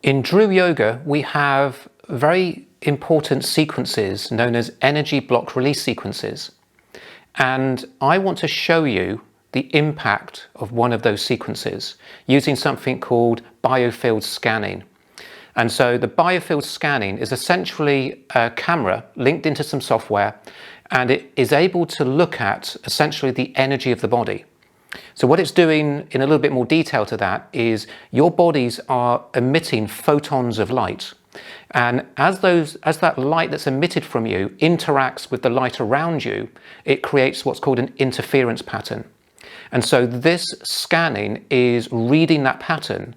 In Dhruv Yoga, we have very important sequences known as energy block release sequences. And I want to show you the impact of one of those sequences using something called biofield scanning. And so the biofield scanning is essentially a camera linked into some software, and it is able to look at essentially the energy of the body. So what it's doing in a little bit more detail to that is your bodies are emitting photons of light. And as that light that's emitted from you interacts with the light around you, it creates what's called an interference pattern. And so this scanning is reading that pattern,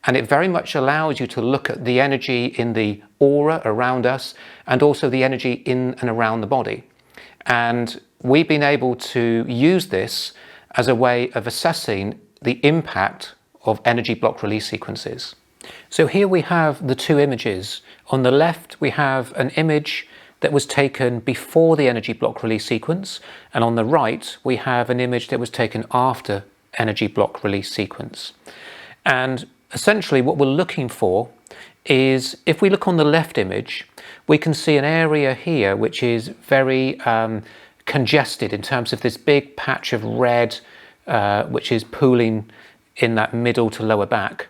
and it very much allows you to look at the energy in the aura around us and also the energy in and around the body. And we've been able to use this as a way of assessing the impact of energy block release sequences. So here we have the two images. On the left, we have an image that was taken before the energy block release sequence, and on the right, we have an image that was taken after energy block release sequence. And essentially what we're looking for is, if we look on the left image, we can see an area here which is very congested in terms of this big patch of red which is pooling in that middle to lower back.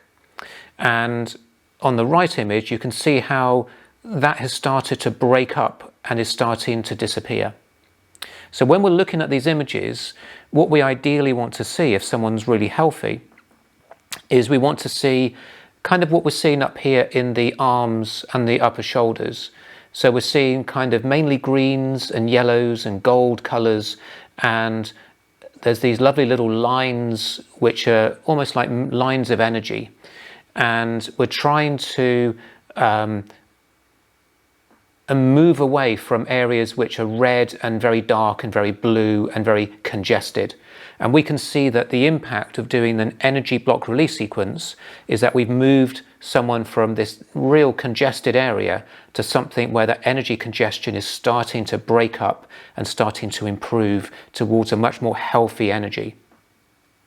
And on the right image, you can see how that has started to break up and is starting to disappear. So when we're looking at these images, what we ideally want to see, if someone's really healthy, is we want to see kind of what we're seeing up here in the arms and the upper shoulders. So we're seeing kind of mainly greens and yellows and gold colours, and there's these lovely little lines which are almost like lines of energy. And we're trying to move away from areas which are red and very dark and very blue and very congested. And we can see that the impact of doing an energy block release sequence is that we've moved someone from this real congested area to something where that energy congestion is starting to break up and starting to improve towards a much more healthy energy.